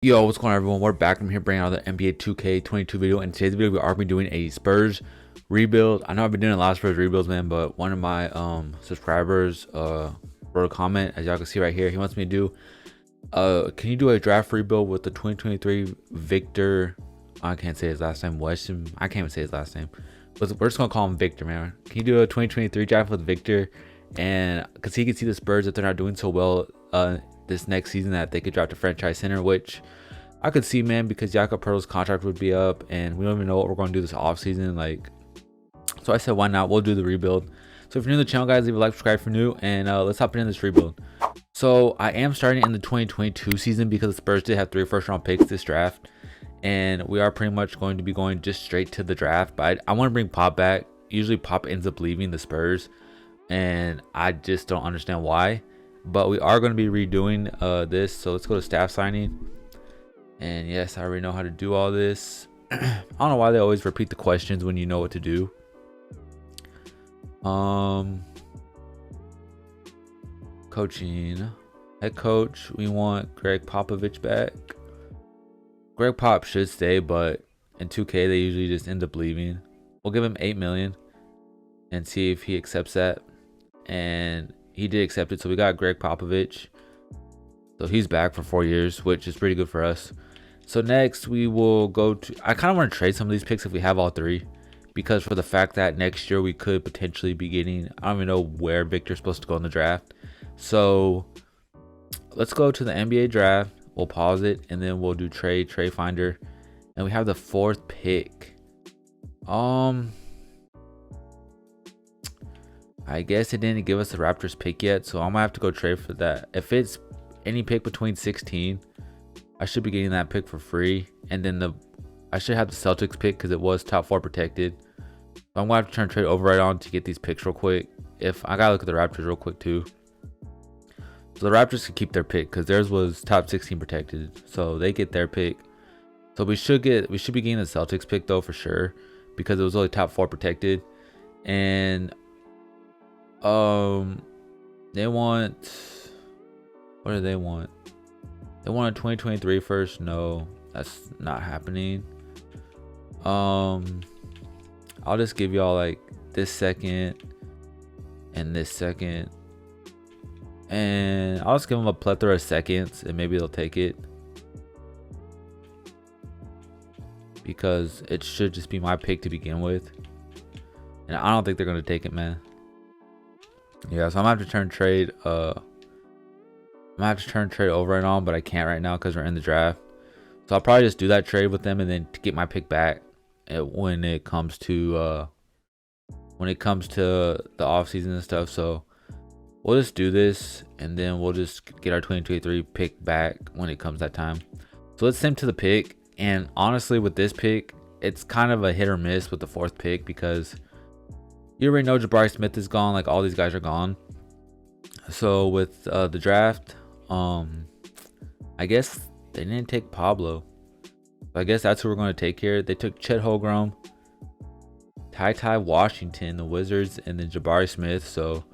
Yo, what's going on, everyone? We're back. I'm here bringing out the NBA 2K22 video. In today's video, we are doing a Spurs rebuild. I know I've been doing a lot of Spurs rebuilds, man, but one of my subscribers wrote a comment, as y'all can see right here. He wants me to do can you do a draft rebuild with the 2023 Victor? I can't say his last name. Weston. I can't even say his last name. But we're just gonna call him Victor, man. Can you do a 2023 draft with Victor? And because he can see the Spurs, that they're not doing so well this next season, that they could draft a franchise center, which I could see, man, because Jakob Poeltl's contract would be up and we don't even know what we're going to do this offseason. So I said, why not? We'll do the rebuild. So if you're new to the channel, guys, leave a like, subscribe for new, and let's hop into this rebuild. So I am starting in the 2022 season because the Spurs did have 3 first-round picks this draft, and we are pretty much going to be going just straight to the draft. But I want to bring Pop back. Usually Pop ends up leaving the Spurs, and I just don't understand why. But we are going to be redoing this. So let's go to staff signing. And yes, I already know how to do all this. I don't know why they always repeat the questions when you know what to do. Coaching. Head coach, we want Greg Popovich back. Greg Pop should stay, but in 2K they usually just end up leaving. We'll give him $8 million and see if he accepts that. And he did accept it, so we got Greg Popovich. So he's back for 4 years, which is pretty good for us. So next we will go to, I kind of want to trade some of these picks if we have all 3, because for the fact that next year we could potentially be getting, I don't even know where Victor's supposed to go in the draft. So let's go to the NBA draft. We'll pause it and then we'll do trade finder, and we have the 4th pick. I guess it didn't give us the Raptors pick yet, so I'm gonna have to go trade for that. If it's any pick between 16, I should be getting that pick for free. And then I should have the Celtics pick because it was top 4 protected. So I'm gonna have to turn trade override on to get these picks real quick. If I gotta look at the Raptors real quick too. So the Raptors can keep their pick because theirs was top 16 protected, so they get their pick. So we should be getting the Celtics pick though for sure, because it was only top 4 protected. And they want, what do they want? They want a 2023 first. No, that's not happening. I'll just give y'all like this second and this second, and I'll just give them a plethora of seconds and maybe they'll take it, because it should just be my pick to begin with, and I don't think they're going to take it, man. Yeah, so I'm gonna have to turn trade over and on, but I can't right now because we're in the draft. So I'll probably just do that trade with them and then to get my pick back when it comes to the off season and stuff. So we'll just do this and then we'll just get our 2023 pick back when it comes that time. So let's send to the pick, and honestly with this pick it's kind of a hit or miss with the 4th pick, because you already know Jabari Smith is gone, like all these guys are gone. So with the draft, I guess they didn't take Pablo. So I guess that's who we're going to take here. They took Chet Holmgren, Ty Washington, the Wizards, and then Jabari Smith. So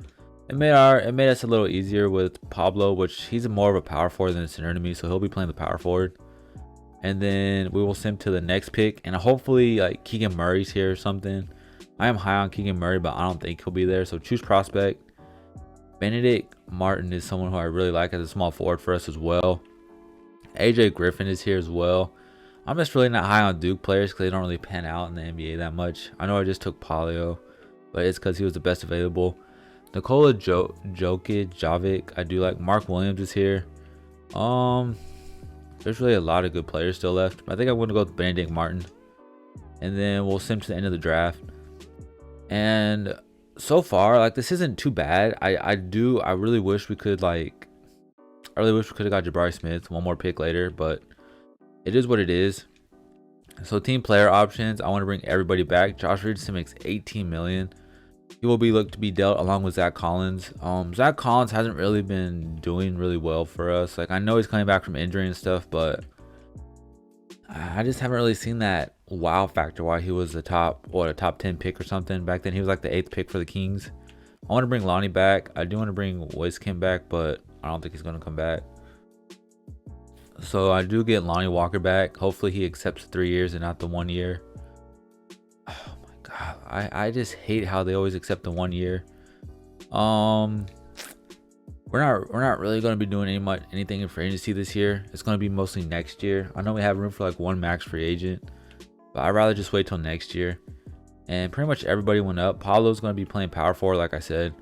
it made us a little easier with Pablo, which he's more of a power forward than a center to me, so he'll be playing the power forward. And then we will send to the next pick, and hopefully like Keegan Murray's here or something. I am high on Keegan Murray, but I don't think he'll be there. So choose prospect. Bennedict Martin is someone who I really like as a small forward for us as well. AJ Griffin is here as well. I'm just really not high on Duke players because they don't really pan out in the NBA that much. I know I just took Paolo, but it's because he was the best available. Nikola Jovic, I do like. Mark Williams is here. There's really a lot of good players still left. I think I'm going to go with Bennedict Martin. And then we'll sim to the end of the draft. And so far, like, this isn't too bad. I really wish we could have got Jabari Smith one more pick later, but it is what it is. So team player options, I want to bring everybody back. Josh Richardson makes $18 million. He will be looked to be dealt along with Zach Collins. Zach Collins hasn't really been doing really well for us. Like, I know he's coming back from injury and stuff, but I just haven't really seen that wow factor why he was a top 10 pick or something. Back then he was like the 8th pick for the Kings. I want to bring Lonnie back. I do want to bring Wiskim back, but I don't think he's going to come back. So I do get Lonnie Walker back. Hopefully he accepts 3 years and not the 1 year. Oh my god, I just hate how they always accept the 1 year. We're not really going to be doing anything in free agency this year. It's going to be mostly next year. I know we have room for like one max free agent, but I'd rather just wait till next year. And pretty much everybody went up. Paolo's going to be playing power forward, like I said.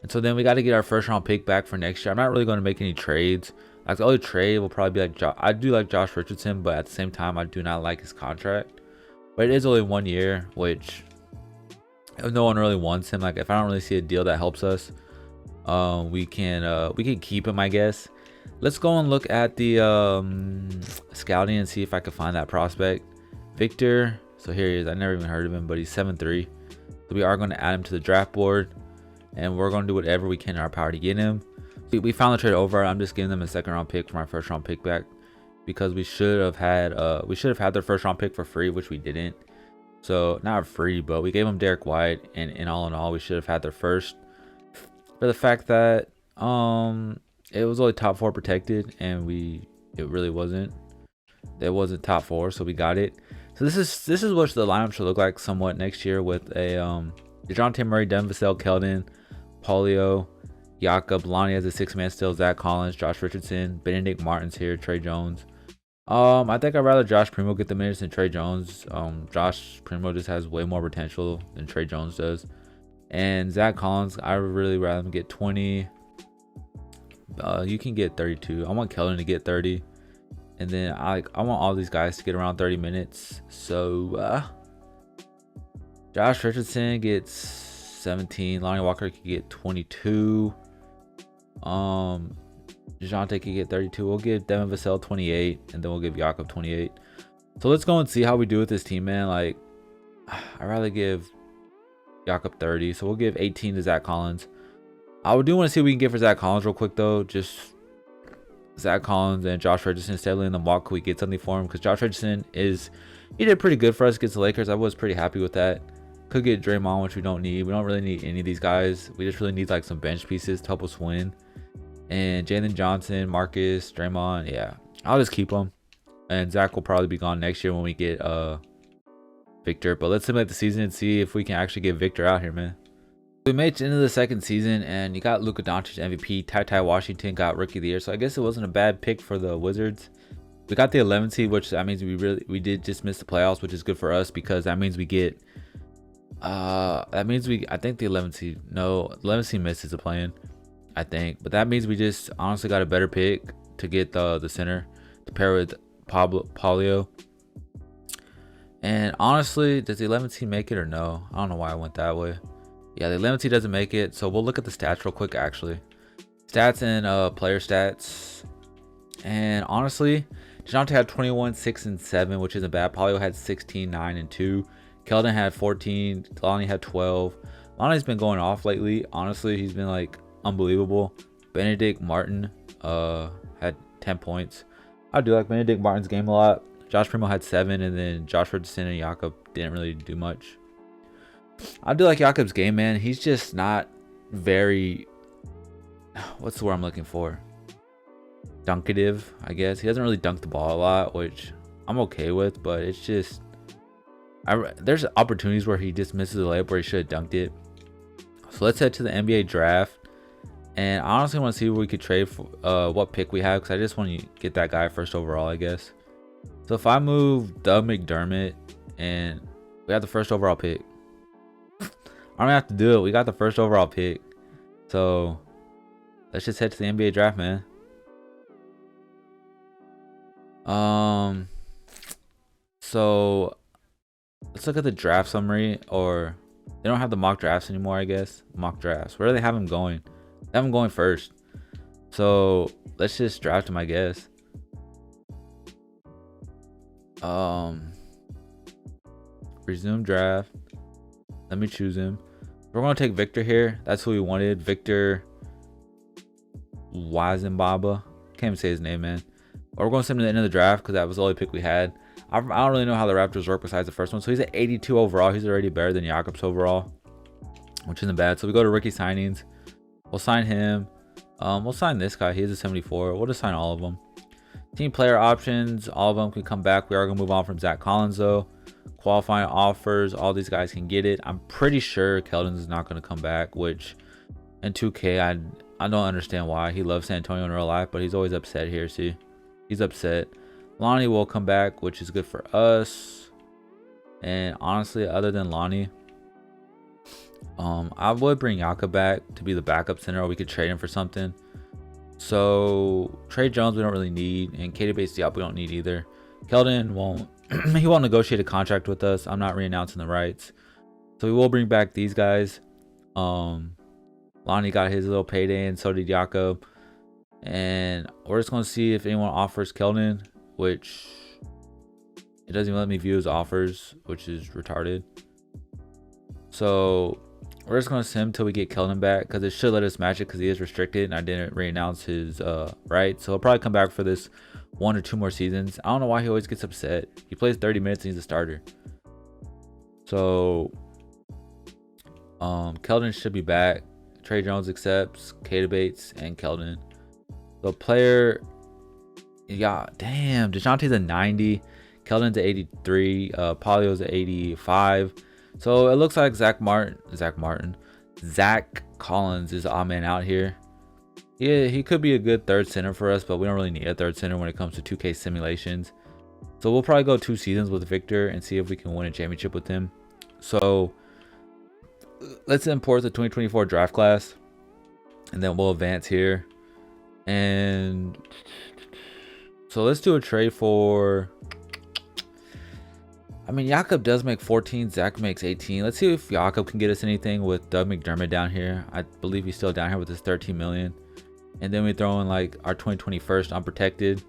And so then we got to get our first round pick back for next year. I'm not really going to make any trades. Like the only trade will probably be like I do like Josh Richardson, but at the same time I do not like his contract. But it is only 1 year, which if no one really wants him, like if I don't really see a deal that helps us, we can keep him, I guess. Let's go and look at the scouting and see if I can find that prospect. Victor. So here he is. I never even heard of him, but he's 7'3". So we are going to add him to the draft board, and we're going to do whatever we can in our power to get him. We found the trade over. I'm just giving them a second round pick for my first round pick back, because we should have had their first round pick for free, which we didn't. So not free, but we gave them Derek White, and in all, we should have had their first. For the fact that it was only top 4 protected, and it really wasn't. It wasn't top 4, so we got it. So this is what the lineup should look like somewhat next year, with a DeJounte Murray, Devin Vassell, Keldon, Paolo, Jakob, Lonnie as a 6-man still, Zach Collins, Josh Richardson, Bennedict Martin's here, Trey Jones. I think I'd rather Josh Primo get the minutes than Trey Jones. Josh Primo just has way more potential than Trey Jones does. And Zach Collins, I would really rather him get 20. You can get 32. I want Keldon to get 30. And then I want all these guys to get around 30 minutes. So Josh Richardson gets 17. Lonnie Walker could get 22. DeJounte could get 32. We'll give Devin Vassell 28, and then we'll give Jakob 28. So let's go and see how we do with this team, man. Like, I'd rather give Jakob 30, so we'll give 18 to Zach Collins. I do want to see what we can get for Zach Collins real quick, though. Just Zach Collins and Josh Richardson steadily in the walk. Could we get something for him? Because Josh Richardson he did pretty good for us against the Lakers. I was pretty happy with that. Could get Draymond, which we don't need. We don't really need any of these guys. We just really need like some bench pieces to help us win. And Jalen Johnson, Marcus, Draymond, yeah, I'll just keep them. And Zach will probably be gone next year when we get Victor. But let's simulate the season and see if we can actually get Victor out here, man. We made it into the second season, and you got Luka Doncic MVP. Ty Washington got Rookie of the Year, so I guess it wasn't a bad pick for the Wizards. We got the 11th seed, which that means we did just miss the playoffs, which is good for us, because that means we get I think the 11th seed, no, 11th seed misses the play-in, I think, but that means we just honestly got a better pick to get the center to pair with Paolo. And honestly, does the 11th seed make it or no? I don't know why I went that way. Yeah, the 11th seed doesn't make it, so we'll look at the stats real quick, actually. Stats and player stats. And honestly, DeJounte had 21, 6, and 7, which isn't bad. Paolo had 16, 9, and 2. Keldon had 14. Lonnie had 12. Lonnie's been going off lately. Honestly, he's been like unbelievable. Bennedict Martin had 10 points. I do like Bennedict Martin's game a lot. Josh Primo had 7, and then Josh Richardson and Jakob didn't really do much. I do like Jakob's game, man. He's just not very, what's the word I'm looking for? Dunkative, I guess. He doesn't really dunk the ball a lot, which I'm okay with, but it's just, there's opportunities where he just misses a layup where he should have dunked it. So let's head to the NBA draft. And I honestly want to see what we could trade for, what pick we have, because I just want to get that guy first overall, I guess. So if I move Doug McDermott, and we have the first overall pick. I don't have to do it. We got the first overall pick. So let's just head to the NBA draft, man. So let's look at the draft summary, or they don't have the mock drafts anymore, I guess. Mock drafts. Where do they have him going? They have him going first. So let's just draft him, I guess. Resume draft. Let me choose him. We're going to take Victor here. That's who we wanted. Victor Wembanyama. Can't even say his name, man. Or we're going to send him to the end of the draft, because that was the only pick we had. I don't really know how the Raptors work besides the first one. So he's at 82 overall. He's already better than Jakob's overall, which isn't bad. So we go to rookie signings. We'll sign him. We'll sign this guy. He has a 74. We'll just sign all of them. Team player options, all of them can come back. We are going to move on from Zach Collins, though. Qualifying offers, all these guys can get it. I'm pretty sure Keldon is not going to come back, which in 2K, I don't understand why. He loves San Antonio in real life, but he's always upset here. See, he's upset. Lonnie will come back, which is good for us. And honestly, other than Lonnie, I would bring Yaka back to be the backup center, or we could trade him for something. So Trey Jones we don't really need, and Katie Bates Diop we don't need either. Keldon won't he won't negotiate a contract with us. I'm not re-announcing the rights, so we will bring back these guys. Lonnie got his little payday, and so did Jakob. And we're just gonna see if anyone offers Keldon, which it doesn't even let me view his offers, which is retarded. So we're just gonna sim till we get Keldon back, because it should let us match it because he is restricted and I didn't re-announce his rights. So he'll probably come back for this 1 or 2 more seasons. I don't know why he always gets upset. He plays 30 minutes and he's a starter. So Keldon should be back. Trey Jones accepts, Katie Bates, and Keldon. The player, yeah, damn, DeJounte's a 90, Keldon's a 83, Paolo's a 85. So it looks like Zach Collins is odd man out here. Yeah, he could be a good third center for us, but we don't really need a third center when it comes to 2K simulations. So we'll probably go 2 seasons with Victor and see if we can win a championship with him. So let's import the 2024 draft class, and then we'll advance here. And so let's do a trade for, I mean, Jakob does make 14, Zach makes 18. Let's see if Jakob can get us anything with Doug McDermott down here. I believe he's still down here with his 13 million. And then we throw in like our 2021st unprotected.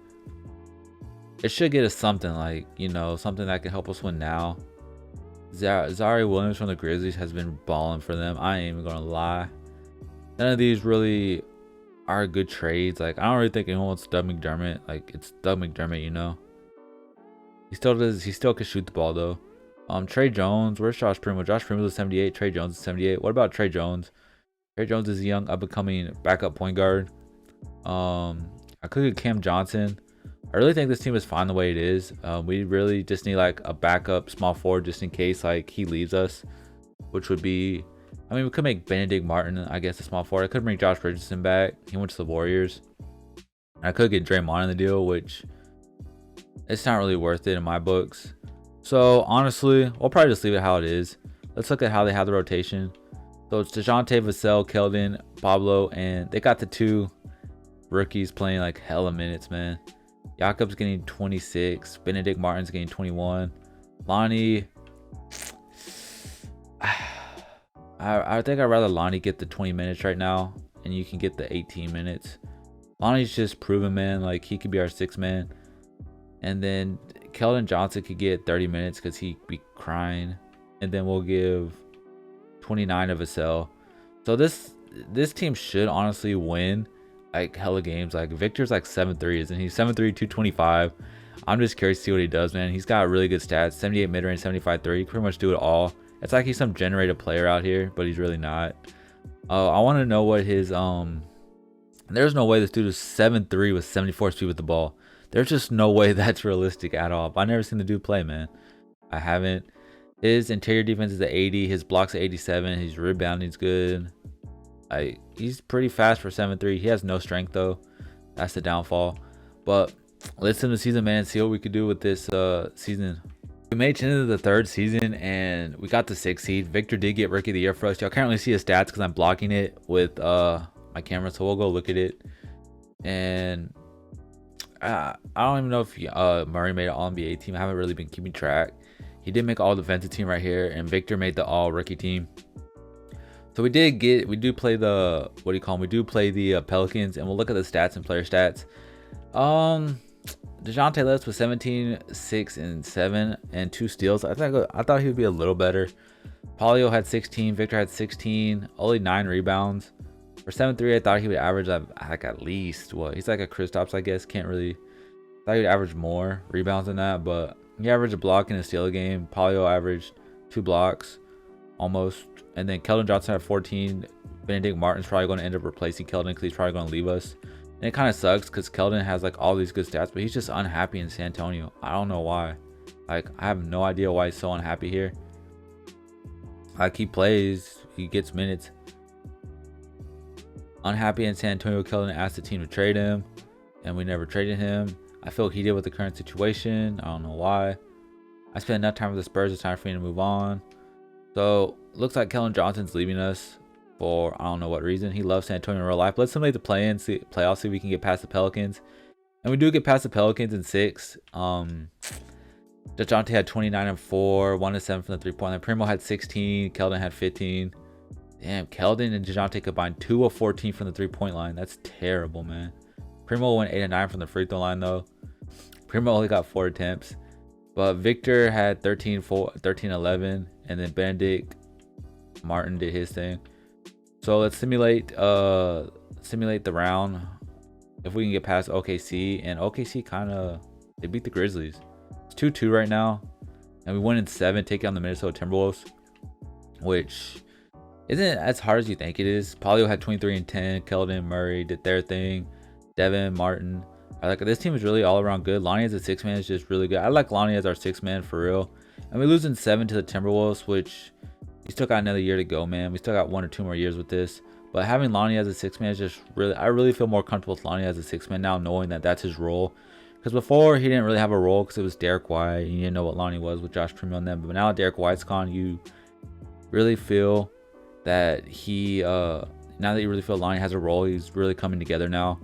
It should get us something, like, you know, something that can help us win now. Zari Williams from the Grizzlies has been balling for them. I ain't even gonna lie. None of these really are good trades. Like, I don't really think anyone wants Doug McDermott. Like, it's Doug McDermott, you know. He still can shoot the ball though. Trey Jones, where's Josh Primo? Josh Primo is 78, Trey Jones is 78. What about Trey Jones? Trey Jones is a young up and coming backup point guard. I could get Cam Johnson. I really think this team is fine the way it is. We really just need like a backup small forward just in case like he leaves us, which would be, I mean, we could make Bennedict Martin, I guess, a small forward. I could bring Josh Richardson back. He went to the Warriors. I could get Draymond in the deal, which it's not really worth it in my books. So honestly, we'll probably just leave it how it is. Let's look at how they have the rotation. So it's DeJounte, Vassell, Keldon, Pablo, and they got the 2 rookies playing like hella minutes, man. Jakob's getting 26. Bennedict Martin's getting 21. Lonnie, I think I'd rather Lonnie get the 20 minutes right now, and you can get the 18 minutes. Lonnie's just proven, man. Like, he could be our 6th man. And then Keldon Johnson could get 30 minutes because he'd be crying. And then we'll give 29 of Vassell. So this team should honestly win like hella games. Like, Victor's like 7'3", isn't he? 7'3", 225. I'm just curious to see what he does, man. He's got really good stats. 78 mid-range, 75 3. He can pretty much do it all. It's like he's some generated player out here, but he's really not. I want to know what his there's no way this dude is 7'3" with 74 speed with the ball. There's just no way that's realistic at all. I've never seen the dude play, man. I haven't. His interior defense is at 80. His blocks at 87. His rebounding's good. He's pretty fast for 7'3". He has no strength though. That's the downfall. But let's end the season, man. See what we could do with this season. We made it into the 3rd season and we got the 6th seed. Victor did get Rookie of the Year for us. Y'all can't really see his stats because I'm blocking it with my camera, so we'll go look at it. And I don't even know if Murray made an All-NBA team. I haven't really been keeping track. He did make All Defensive team right here, and Victor made the All Rookie team. So we do play the, what do you call them? We do play the Pelicans, and we'll look at the stats and player stats. DeJounte led us with 17, 6, and 7, and 2 steals. I thought he would be a little better. Paolo had 16, Victor had 16, only 9 rebounds. For 7'3", I thought he would average like at least what? He's like a Kristaps, I guess. Can't really. Thought he'd average more rebounds than that, but he averaged a block in a steal a game. Paolo averaged 2 blocks, almost. And then Keldon Johnson had 14. Bennedict Martin's probably going to end up replacing Keldon because he's probably going to leave us. And it kind of sucks because Keldon has like all these good stats, but he's just unhappy in San Antonio. I don't know why. Like, I have no idea why he's so unhappy here. Like, he plays, he gets minutes. Unhappy in San Antonio, Keldon asked the team to trade him, and we never traded him. I feel heated with the current situation. I don't know why. I spent enough time with the Spurs. It's time for me to move on. So, looks like Keldon Johnson's leaving us for I don't know what reason. He loves San Antonio in real life. Let's simulate the playoffs, see if we can get past the Pelicans. And we do get past the Pelicans in 6. DeJounte had 29 and 4, 1 and 7 from the 3-point line. Primo had 16. Keldon had 15. Damn, Keldon and DeJounte combined 2 of 14 from the 3-point line. That's terrible, man. Primo went 8 and 9 from the free throw line, though. Primo only got 4 attempts. But Victor had 13, 11. And then Bennedict, Martin did his thing. So let's simulate the round. If we can get past OKC. And OKC they beat the Grizzlies. It's 2-2 right now. And we won in 7, taking on the Minnesota Timberwolves. Which isn't as hard as you think it is. Paolo had 23 and 10. Keldon, Murray did their thing. Devin, Martin. This team is really all around good. Lonnie as a 6-man is just really good. I like Lonnie as our 6-man for real. And we lose in 7 to the Timberwolves, which we still got another year to go, man. We still got 1 or 2 more years with this. But having Lonnie as a 6-man is just really, I really feel more comfortable with Lonnie as a 6-man now, knowing that that's his role. Because before, he didn't really have a role because it was Derek White. You didn't know what Lonnie was with Josh Primo and them. But now Derek White's gone, you really feel that now that you really feel Lonnie has a role, he's really coming together now.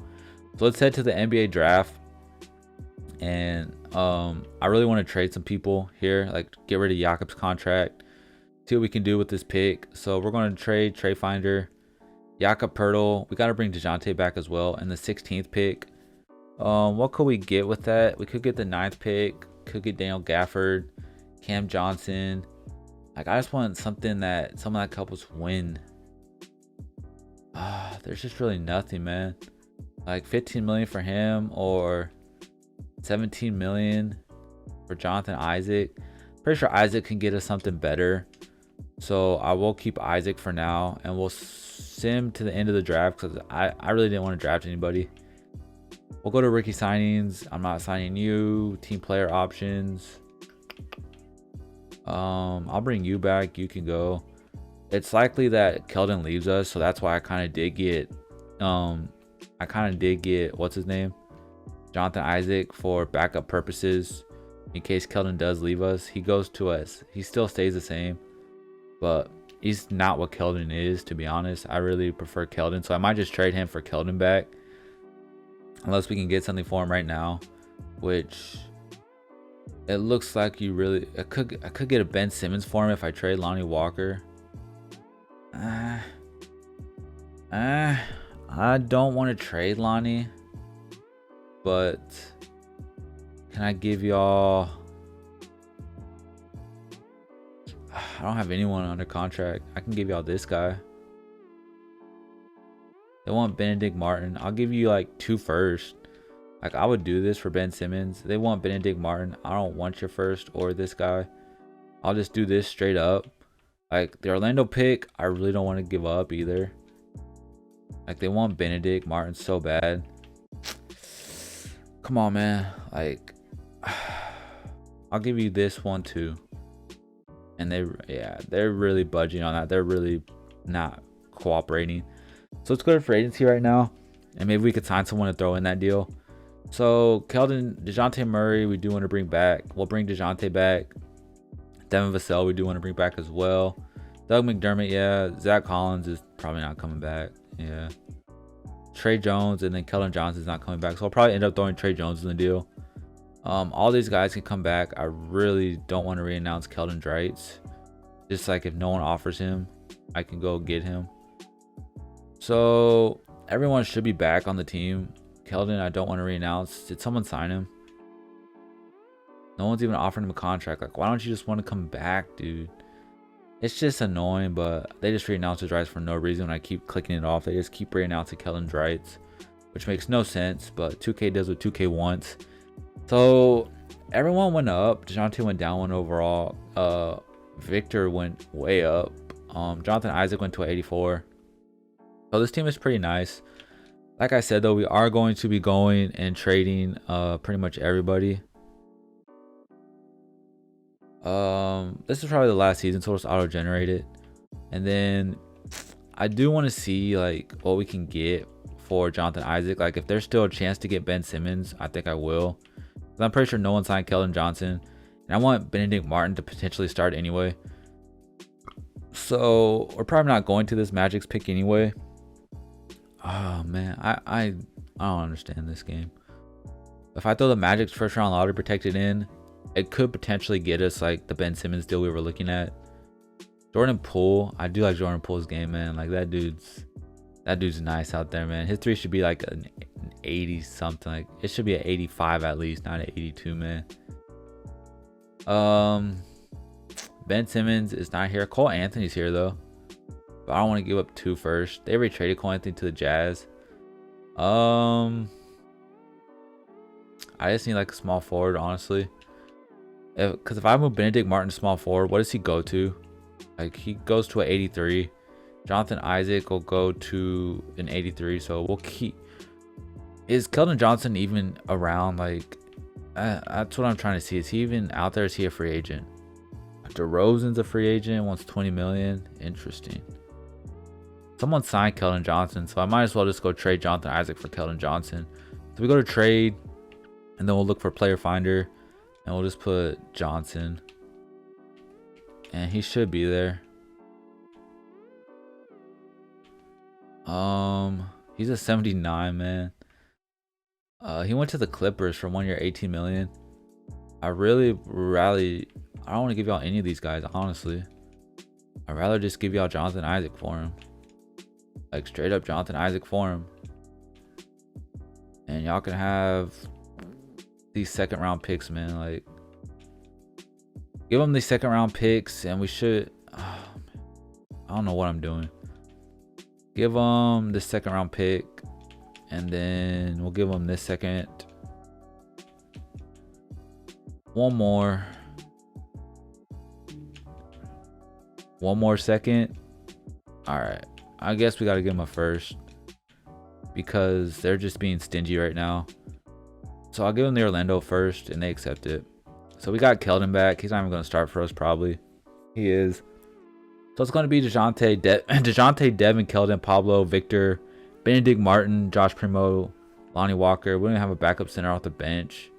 So let's head to the NBA draft. And I really want to trade some people here, like get rid of Jakob's contract, see what we can do with this pick. So we're going to trade Finder, Jakob Pertl. We got to bring DeJounte back as well. And the 16th pick. What could we get with that? We could get the 9th pick. Could get Daniel Gafford, Cam Johnson. Like, I just want something that help us win. There's just really nothing, man. Like 15 million for him or 17 million for Jonathan Isaac. Pretty sure Isaac can get us something better. So I will keep Isaac for now, and we'll sim to the end of the draft because I really didn't want to draft anybody. We'll go to rookie signings. I'm not signing you. Team player options. I'll bring you back. You can go. It's likely that Keldon leaves us, so that's why I kind of did get what's his name, Jonathan Isaac, for backup purposes in case Keldon does leave us. He goes to us. He still stays the same, but he's not what Keldon is, to be honest. I really prefer Keldon, so I might just trade him for Keldon back, unless we can get something for him right now, which it looks like I could get a Ben Simmons for him if I trade Lonnie Walker. I don't want to trade Lonnie, but can I give y'all? I don't have anyone under contract. I can give y'all this guy. They want Bennedict Martin. I'll give you like 2 first. Like, I would do this for Ben Simmons. They want Bennedict Martin. I don't want your first or this guy. I'll just do this straight up. Like, the Orlando pick, I really don't want to give up either. Like, they want Bennedict Martin so bad. Come on, man. Like, I'll give you this one too. And they're really budging on that. They're really not cooperating. So let's go to free agency right now, and maybe we could sign someone to throw in that deal. So Keldon, DeJounte Murray, we do want to bring back. We'll bring DeJounte back. Devin Vassell, we do want to bring back as well. Doug McDermott, yeah. Zach Collins is probably not coming back. Yeah. Trey Jones, and then Keldon Johnson's not coming back. So I'll probably end up throwing Trey Jones in the deal. All these guys can come back. I really don't want to re-announce Keldon Drights. Just like if no one offers him, I can go get him. So everyone should be back on the team. Keldon, I don't want to re-announce. Did someone sign him? No one's even offering him a contract. Like, why don't you just want to come back, dude? It's just annoying, but they just re-announced his rights for no reason. When I keep clicking it off, they just keep re-announcing Keldon rights, which makes no sense, but 2K does what 2K wants. So everyone went up. DeJounte went down 1 overall. Victor went way up. Jonathan Isaac went to 84. So this team is pretty nice. Like I said though, we are going to be going and trading pretty much everybody. This is probably the last season, so it's auto-generated. And then I do want to see like what we can get for Jonathan Isaac. Like if there's still a chance to get Ben Simmons, I think I will. I'm pretty sure no one signed Keldon Johnson, and I want Bennedict Martin to potentially start anyway. So we're probably not going to this Magic's pick anyway. Oh man, I don't understand this game. If I throw the Magic's first round lottery protected in, it could potentially get us like the Ben Simmons deal we were looking at. Jordan Poole, I do like Jordan Poole's game, man. Like that dude's nice out there, man. His three should be like an 80 something. Like it should be an 85 at least, not an 82, man. Ben Simmons is not here. Cole Anthony's here though, but I don't want to give up 2 first. They already traded Cole Anthony to the Jazz. I just need like a small forward, honestly. Because if I move Bennedict Martin to small forward, what does he go to? Like he goes to an 83. Jonathan Isaac will go to an 83. So we'll keep. Is Keldon Johnson even around? Like that's what I'm trying to see. Is he even out there? Is he a free agent? DeRozan's a free agent. Wants 20 million. Interesting. Someone signed Keldon Johnson, so I might as well just go trade Jonathan Isaac for Keldon Johnson. So we go to trade, and then we'll look for player finder, and we'll just put Johnson, and he should be there. He's a 79, man. He went to the Clippers for 1 year, 18 million. I don't want to give y'all any of these guys, honestly. I'd rather just give y'all Jonathan Isaac for him. Like straight up Jonathan Isaac for him. And y'all can have these second round picks, man. Like give them these second round picks, and we should I don't know what I'm doing. Give them this second round pick, and then we'll give them this second. One more second. All right, I guess we got to give them a first because they're just being stingy right now. So I'll give them the Orlando first, and they accept it. So we got Keldon back. He's not even going to start for us, probably. He is. So it's going to be DeJounte, Devin, Keldon, Pablo, Victor, Bennedict Martin, Josh Primo, Lonnie Walker. We don't even have a backup center off the bench.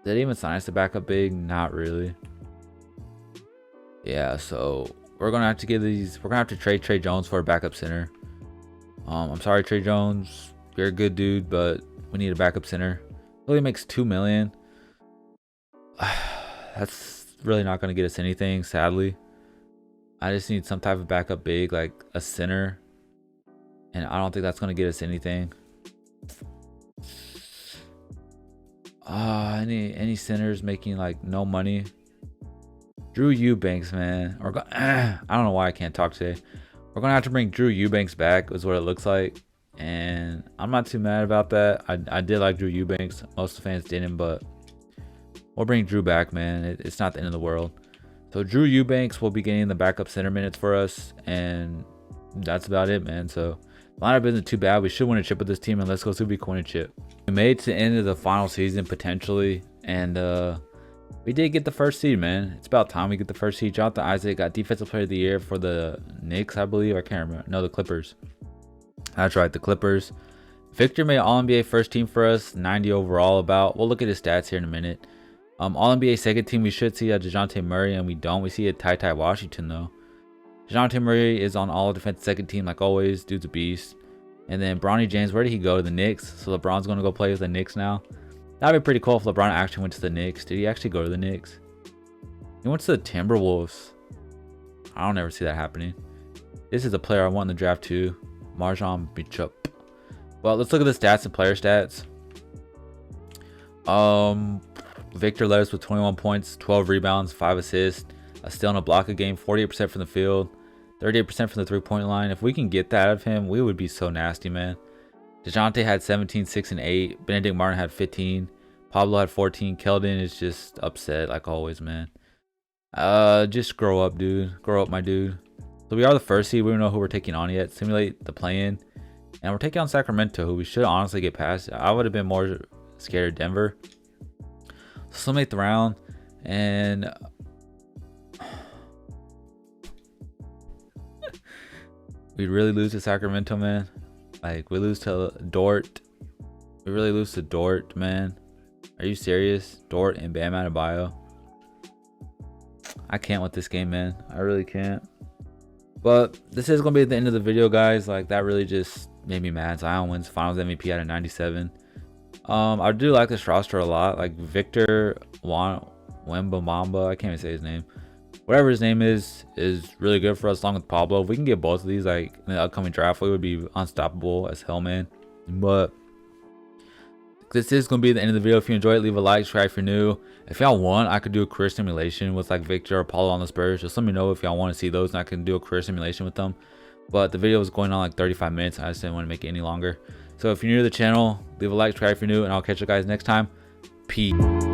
Did they even sign us a backup big? Not really. Yeah, so we're going to have to give these. We're going to have to trade Trey Jones for a backup center. I'm sorry, Trey Jones. You're a good dude, but we need a backup center. Really makes $2 million. That's really not going to get us anything, sadly. I just need some type of backup big, like a center. And I don't think that's going to get us anything. Any centers making like no money. Drew Eubanks, man. I don't know why I can't talk today. We're going to have to bring Drew Eubanks back, is what it looks like. And I'm not too mad about that. I did like Drew Eubanks. Most of the fans didn't, but we'll bring Drew back, man. It's not the end of the world. So Drew Eubanks will be getting the backup center minutes for us, and that's about it, man. So lineup isn't too bad. We should win a chip with this team, and let's go Super Coin a chip. We made it to the end of the final season potentially, and we did get the first seed, man. It's about time we get the first seed. Jonathan Isaac got Defensive Player of the Year for the Knicks, I believe. I can't remember. No, the Clippers. That's right, the Clippers. Victor made All-NBA first team for us, 90 overall about. We'll look at his stats here in a minute. All-NBA second team, we should see a DeJounte Murray, and we don't. We see a Ty Washington, though. DeJounte Murray is on all-defense second team, like always. Dude's a beast. And then Bronny James, where did he go? To the Knicks. So LeBron's going to go play with the Knicks now. That would be pretty cool if LeBron actually went to the Knicks. Did he actually go to the Knicks? He went to the Timberwolves. I don't ever see that happening. This is a player I want in the draft, too. Marjon Bishop. Well, let's look at the stats and player stats. Victor led us with 21 points, 12 rebounds, 5 assists, a steal and a block a game, 48% from the field, 38% from the three-point line. If we can get that out of him, we would be so nasty, man. DeJounte had 17, 6, and 8. Bennedict Martin had 15. Pablo had 14. Keldon is just upset, like always, man. Just grow up, dude. Grow up, my dude. So we are the first seed. We don't know who we're taking on yet. Simulate the play-in. And we're taking on Sacramento, who we should honestly get past. I would have been more scared of Denver. So 8th round, and we really lose to Sacramento, man. Like, we lose to Dort. We really lose to Dort, man. Are you serious? Dort and Bam Adebayo. I can't with this game, man. I really can't. But this is gonna be the end of the video, guys. Like, that really just made me mad. Zion wins Finals MVP out of 97. I do like this roster a lot. Like Victor Wembanyama, I can't even say his name. Whatever his name is really good for us, along with Pablo. If we can get both of these, like, in the upcoming draft, we would be unstoppable as hell, man. But this is gonna be the end of the video. If you enjoyed it, leave a like, subscribe if you're new. If y'all want, I could do a career simulation with like Victor or Paolo on the Spurs. Just let me know if y'all want to see those, and I can do a career simulation with them. But the video was going on like 35 minutes. I just didn't want to make it any longer. So if you're new to the channel, leave a like, subscribe if you're new, and I'll catch you guys next time. Peace.